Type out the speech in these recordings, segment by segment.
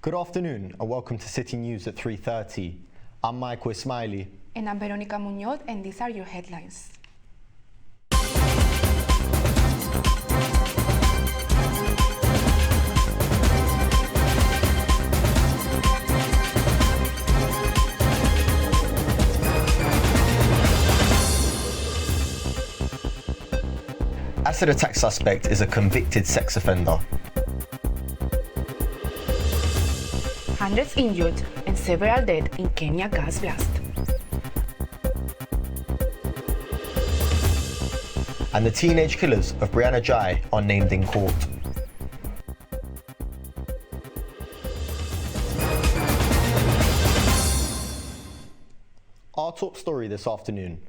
Good afternoon and welcome to City News at 3:30. I'm Michael Ismaili. And I'm Veronica Munoz, and these are your headlines. Acid attack suspect is a convicted sex offender. Hundreds injured and several dead in Kenya gas blast. And the teenage killers of Brianna Ghey are named in court. Our top story this afternoon.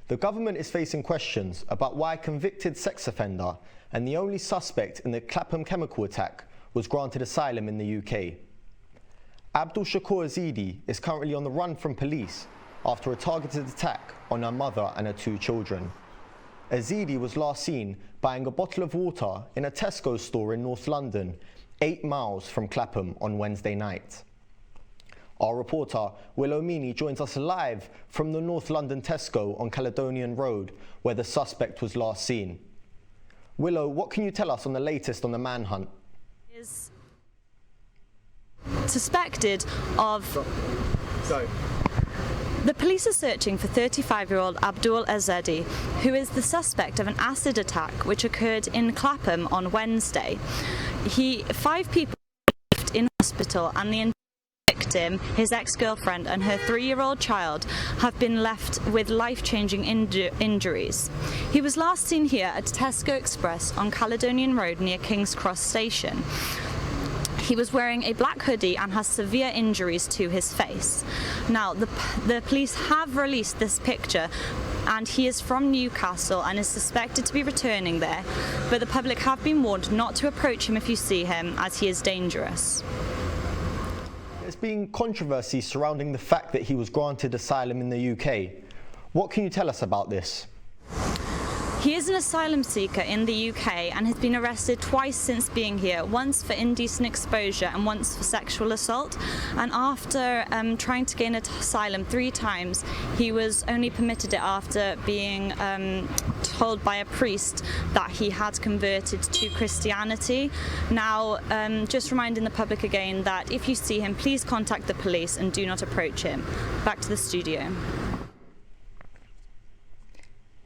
The government is facing questions about why a convicted sex offender and the only suspect in the Clapham chemical attack was granted asylum in the UK. Abdul Shakur Azidi is currently on the run from police after a targeted attack on her mother and her two children. Azidi was last seen buying a bottle of water in a Tesco store in North London, 8 miles from Clapham on Wednesday night. Our reporter, Willow Meaney, joins us live from the North London Tesco on Caledonian Road, where the suspect was last seen. Willow, what can you tell us on the latest on the manhunt? Is suspected of... The police are searching for 35-year-old Abdul Azadi, who is the suspect of an acid attack which occurred in Clapham on Wednesday. 5 people left in hospital, and the victim, his ex-girlfriend and her 3-year-old child have been left with life-changing injuries. He was last seen here at Tesco Express on Caledonian Road near King's Cross Station. He was wearing a black hoodie and has severe injuries to his face. Now, the police have released this picture, and he is from Newcastle and is suspected to be returning there, but the public have been warned not to approach him if you see him, as he is dangerous. There's been controversy surrounding the fact that he was granted asylum in the UK. What can you tell us about this? He is an asylum seeker in the UK and has been arrested twice since being here, once for indecent exposure and once for sexual assault. And after trying to gain asylum 3 times, he was only permitted it after being told by a priest that he had converted to Christianity. Now, just reminding the public again that if you see him, please contact the police and do not approach him. Back to the studio.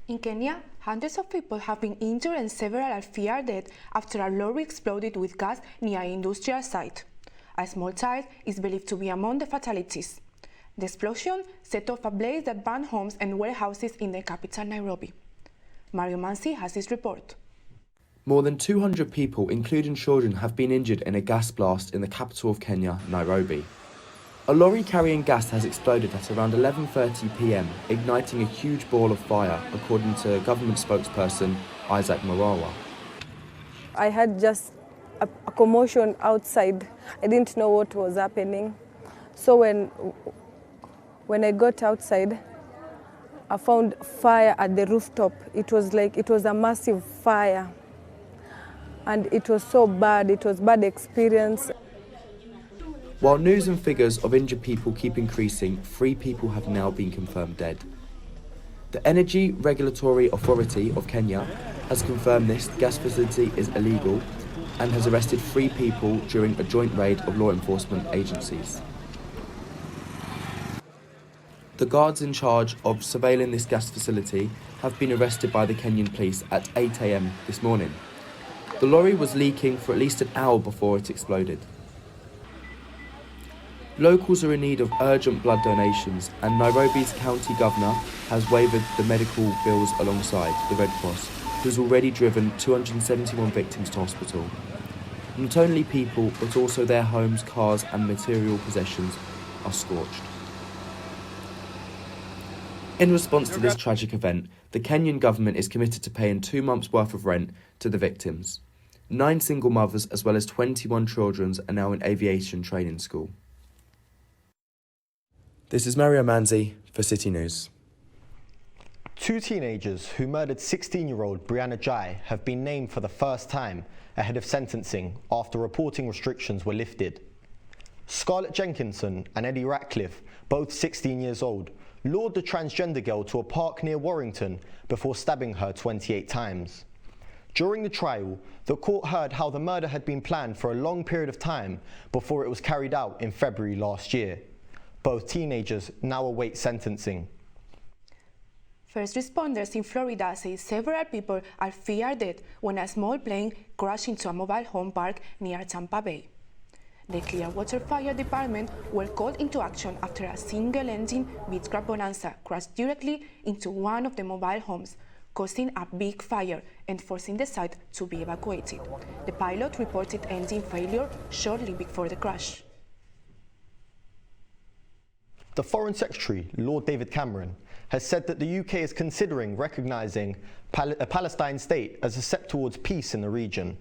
In Kenya, hundreds of people have been injured and several are feared dead after a lorry exploded with gas near an industrial site. A small child is believed to be among the fatalities. The explosion set off a blaze that burned homes and warehouses in the capital, Nairobi. Manzi has this report. More than 200 people, including children, have been injured in a gas blast in the capital of Kenya, Nairobi. A lorry carrying gas has exploded at around 11:30 p.m, igniting a huge ball of fire, according to government spokesperson Isaac Marawa. I had just a commotion outside. I didn't know what was happening. So when I got outside, I found fire at the rooftop. It was a massive fire. And it was so bad. It was a bad experience. While news and figures of injured people keep increasing, 3 people have now been confirmed dead. The Energy Regulatory Authority of Kenya has confirmed this gas facility is illegal and has arrested 3 people during a joint raid of law enforcement agencies. The guards in charge of surveilling this gas facility have been arrested by the Kenyan police at 8 a.m. this morning. The lorry was leaking for at least an hour before it exploded. Locals are in need of urgent blood donations, and Nairobi's county governor has waived the medical bills alongside the Red Cross, who's already driven 271 victims to hospital. Not only people, but also their homes, cars and material possessions are scorched. In response to this tragic event, the Kenyan government is committed to paying 2 months' worth of rent to the victims. 9 single mothers as well as 21 children are now in aviation training school. This is Manzi for City News. 2 teenagers who murdered 16-year-old Brianna Ghey have been named for the first time ahead of sentencing after reporting restrictions were lifted. Scarlett Jenkinson and Eddie Ratcliffe, both 16 years old, lured the transgender girl to a park near Warrington before stabbing her 28 times. During the trial, the court heard how the murder had been planned for a long period of time before it was carried out in February last year. Both teenagers now await sentencing. First responders in Florida say several people are feared dead when a small plane crashed into a mobile home park near Tampa Bay. The Clearwater Fire Department were called into action after a single-engine Beechcraft Bonanza crashed directly into one of the mobile homes, causing a big fire and forcing the site to be evacuated. The pilot reported engine failure shortly before the crash. The Foreign Secretary, Lord David Cameron, has said that the UK is considering recognising a Palestine state as a step towards peace in the region.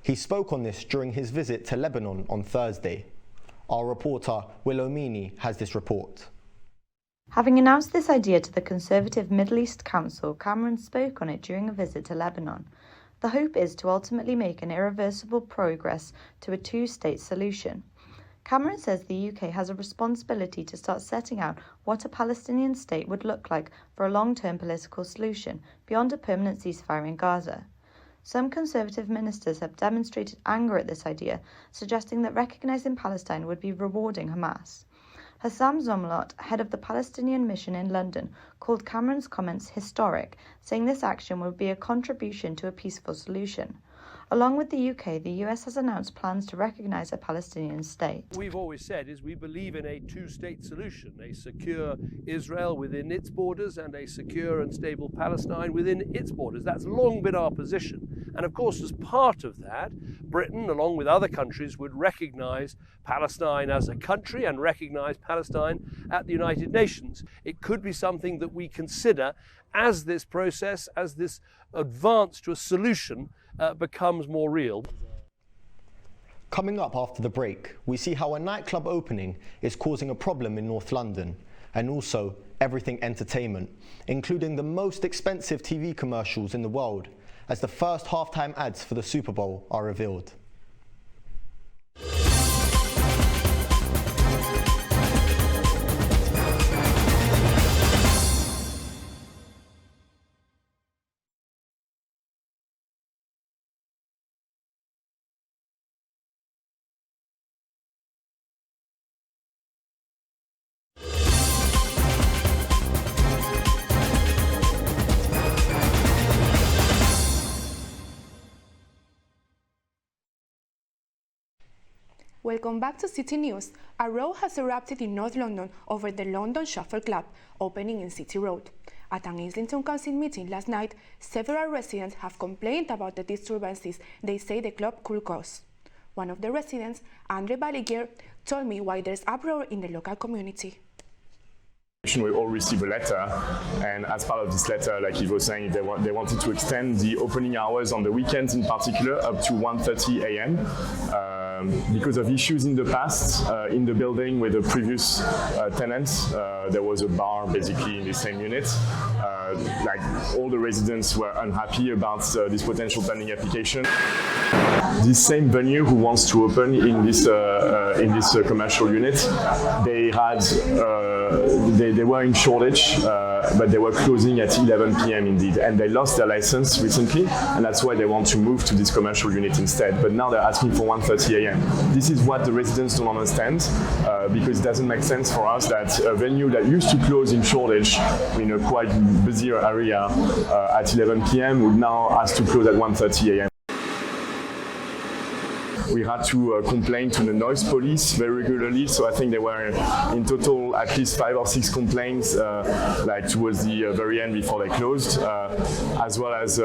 He spoke on this during his visit to Lebanon on Thursday. Our reporter, Willow Meaney, has this report. Having announced this idea to the Conservative Middle East Council, Cameron spoke on it during a visit to Lebanon. The hope is to ultimately make an irreversible progress to a two-state solution. Cameron says the UK has a responsibility to start setting out what a Palestinian state would look like for a long-term political solution beyond a permanent ceasefire in Gaza. Some Conservative ministers have demonstrated anger at this idea, suggesting that recognising Palestine would be rewarding Hamas. Hassam Zomlot, head of the Palestinian mission in London, called Cameron's comments historic, saying this action would be a contribution to a peaceful solution. Along with the UK, the US has announced plans to recognise a Palestinian state. We've always said is we believe in a two-state solution, a secure Israel within its borders and a secure and stable Palestine within its borders. That's long been our position. And of course, as part of that, Britain, along with other countries, would recognise Palestine as a country and recognise Palestine at the United Nations. It could be something that we consider as this process, as this advance to a solution becomes more real. Coming up after the break, we see how a nightclub opening is causing a problem in North London, and also everything entertainment, including the most expensive TV commercials in the world, as the first halftime ads for the Super Bowl are revealed. Welcome back to City News. A row has erupted in North London over the London Shuffle Club, opening in City Road. At an Islington Council meeting last night, several residents have complained about the disturbances they say the club could cause. One of the residents, Andre Baligier, told me why there's uproar in the local community. We all received a letter, and as part of this letter, like he was saying, they wanted to extend the opening hours on the weekends in particular up to 1:30 a.m. Because of issues in the past in the building with the previous tenants. There was a bar basically in the same unit. Like all the residents were unhappy about this potential planning application. This same venue who wants to open in this commercial unit, they were in shortage, but they were closing at 11 p.m. indeed, and they lost their license recently, and that's why they want to move to this commercial unit instead. But now they're asking for 1:30 a.m. This is what the residents don't understand, because it doesn't make sense for us that a venue that used to close in Shoreditch in a quite busier area at 11 p.m. would now ask to close at 1:30 a.m. We had to complain to the noise police very regularly, so I think there were in total at least 5 or 6 complaints like towards the very end before they closed, as well as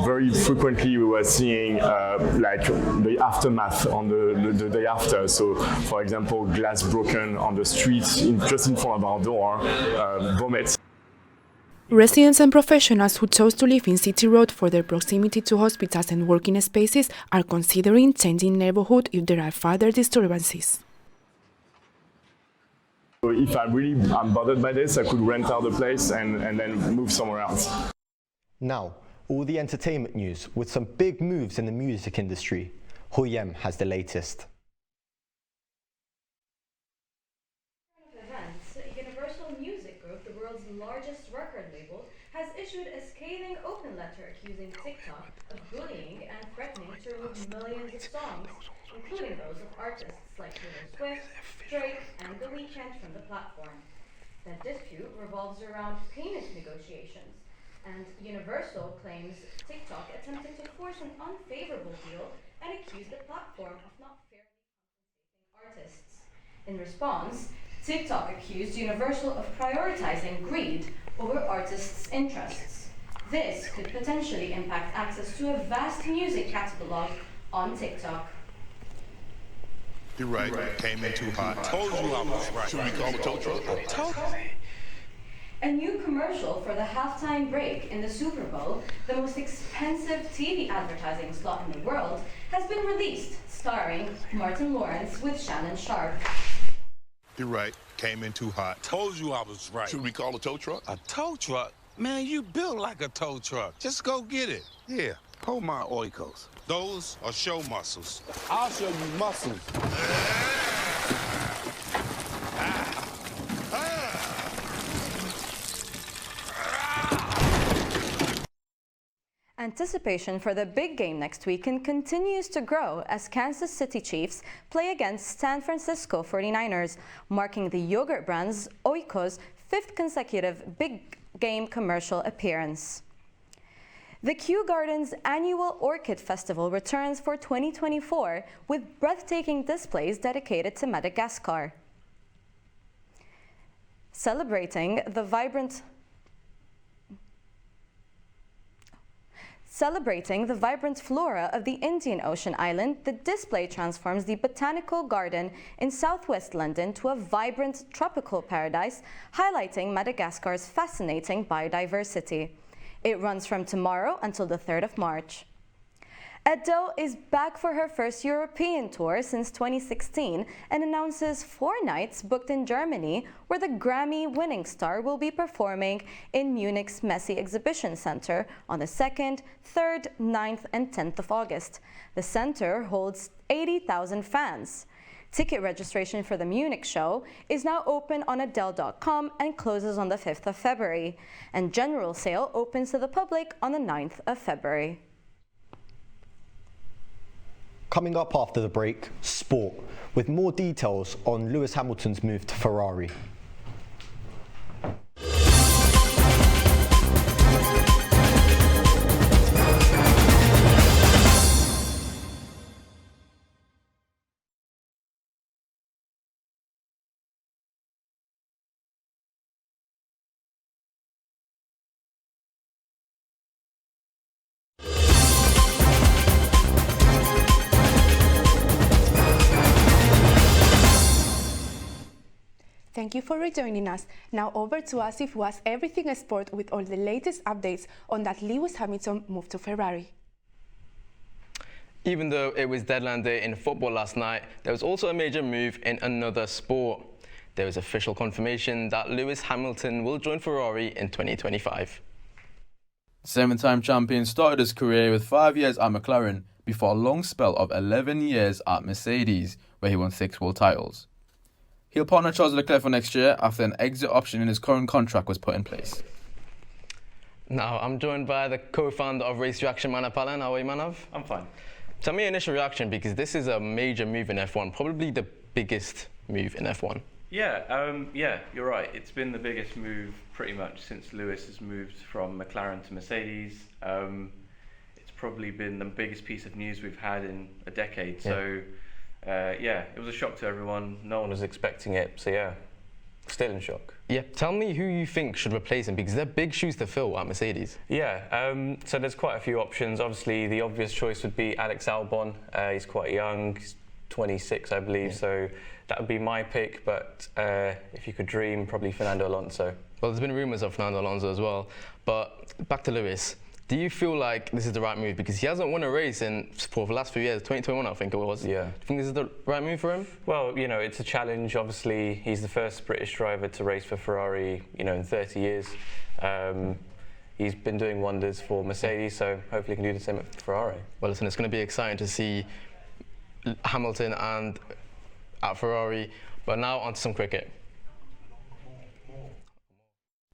very frequently we were seeing like the aftermath on the day after. So for example, glass broken on the street just in front of our door, vomits. Residents and professionals who chose to live in City Road for their proximity to hospitals and working spaces are considering changing neighborhood if there are further disturbances. So if I'm bothered by this, I could rent out the place and then move somewhere else. Now, all the entertainment news with some big moves in the music industry. Houem has the latest. world's largest record label, has issued a scathing open letter accusing TikTok of bullying and threatening to remove millions of songs, including those of artists like Taylor Swift, Drake, and The Weeknd from the platform. The dispute revolves around payment negotiations, and Universal claims TikTok attempted to force an unfavorable deal and accused the platform of not fairly compensating artists. In response, TikTok accused Universal of prioritizing greed over artists' interests. This could potentially impact access to a vast music catalog on TikTok. You're right. Came in too hot. Told you I was right. Should we call the tow truck? A new commercial for the halftime break in the Super Bowl, the most expensive TV advertising slot in the world, has been released, starring Martin Lawrence with Shannon Sharp. You're right. Came in too hot. Told you I was right. Should we call a tow truck? A tow truck? Man, you built like a tow truck. Just go get it. Here, pull my oikos. Those are show muscles. I'll show you muscles. Anticipation for the big game next weekend continues to grow as Kansas City Chiefs play against San Francisco 49ers, marking the yogurt brand's Oiko's 5th consecutive big game commercial appearance. The Kew Gardens annual Orchid Festival returns for 2024 with breathtaking displays dedicated to Madagascar. Celebrating the vibrant flora of the Indian Ocean island, the display transforms the botanical garden in southwest London to a vibrant tropical paradise, highlighting Madagascar's fascinating biodiversity. It runs from tomorrow until the 3rd of March. Adele is back for her first European tour since 2016 and announces 4 nights booked in Germany, where the Grammy-winning star will be performing in Munich's Messe Exhibition Center on the 2nd, 3rd, 9th, and 10th of August. The center holds 80,000 fans. Ticket registration for the Munich show is now open on Adele.com and closes on the 5th of February. And general sale opens to the public on the 9th of February. Coming up after the break, sport, with more details on Lewis Hamilton's move to Ferrari. Thank you for rejoining us. Now over to Asif, who has everything sport with all the latest updates on that Lewis Hamilton move to Ferrari. Even though it was deadline day in football last night, there was also a major move in another sport. There was official confirmation that Lewis Hamilton will join Ferrari in 2025. Seven-time champion started his career with 5 years at McLaren before a long spell of 11 years at Mercedes, where he won 6 world titles. He'll partner Charles Leclerc for next year after an exit option in his current contract was put in place. Now, I'm joined by the co-founder of Race Reaction, Manav Palan. How are you, Manav? I'm fine. Tell me your initial reaction, because this is a major move in F1, probably the biggest move in F1. Yeah, you're right. It's been the biggest move pretty much since Lewis has moved from McLaren to Mercedes. It's probably been the biggest piece of news we've had in a decade. Yeah. So, it was a shock to everyone. No one was expecting it. So yeah, still in shock. Yeah, tell me who you think should replace him, because they're big shoes to fill at Mercedes. Yeah, so there's quite a few options. Obviously, the obvious choice would be Alex Albon. He's quite young. He's 26, I believe. Yeah. So that would be my pick. But if you could dream, probably Fernando Alonso. Well, there's been rumours of Fernando Alonso as well. But back to Lewis. Do you feel like this is the right move? Because he hasn't won a race for the last few years, 2021 I think it was. Yeah. Do you think this is the right move for him? Well, you know, it's a challenge. Obviously, he's the first British driver to race for Ferrari, you know, in 30 years. He's been doing wonders for Mercedes, so hopefully he can do the same at Ferrari. Well, listen, it's going to be exciting to see Hamilton and at Ferrari. But now onto some cricket.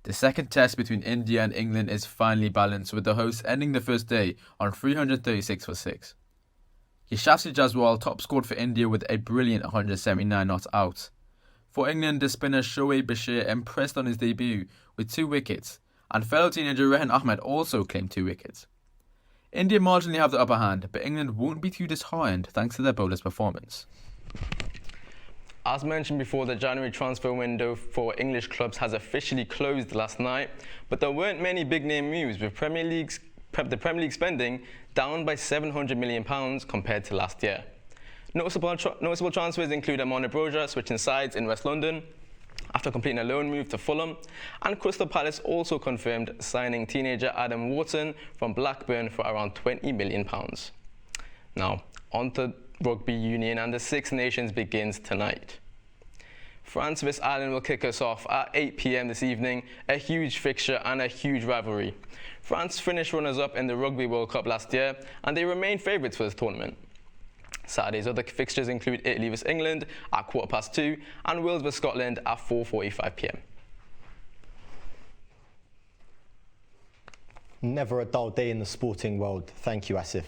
The second test between India and England is finally balanced, with the hosts ending the first day on 336 for 6. Yashasvi Jaiswal top scored for India with a brilliant 179 not out. For England, the spinner Shoaib Bashir impressed on his debut with 2 wickets, and fellow teenager Rehan Ahmed also claimed 2 wickets. India marginally have the upper hand, but England won't be too disheartened thanks to their bowler's performance. As mentioned before, the January transfer window for English clubs has officially closed last night, but there weren't many big-name moves, with the Premier League spending down by £700 million compared to last year. Noticeable transfers include Amon Broja switching sides in West London after completing a loan move to Fulham, and Crystal Palace also confirmed signing teenager Adam Wharton from Blackburn for around £20 million. Now, on to Rugby Union, and the Six Nations begins tonight. France vs Ireland will kick us off at 8 p.m. this evening, a huge fixture and a huge rivalry. France finished runners-up in the Rugby World Cup last year, and they remain favourites for this tournament. Saturday's other fixtures include Italy vs England at 2:15 and Wales vs Scotland at 4:45 p.m. Never a dull day in the sporting world. Thank you, Aasif.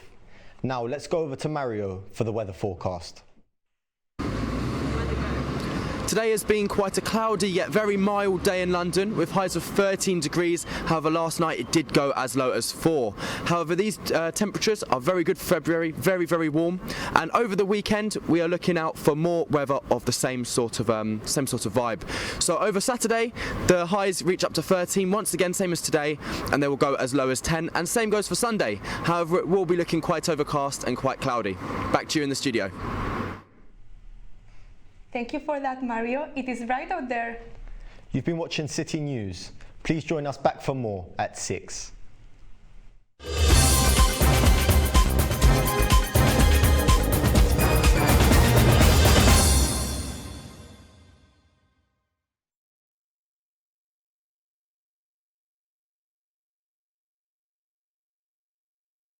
Now let's go over to Mario for the weather forecast. Today has been quite a cloudy yet very mild day in London with highs of 13 degrees. However, last night it did go as low as 4. However, these temperatures are very good for February, very, very warm. And over the weekend, we are looking out for more weather of the same sort of vibe. So over Saturday, the highs reach up to 13, once again, same as today, and they will go as low as 10. And same goes for Sunday. However, it will be looking quite overcast and quite cloudy. Back to you in the studio. Thank you for that, Mario. It is right out there. You've been watching City News. Please join us back for more at 6.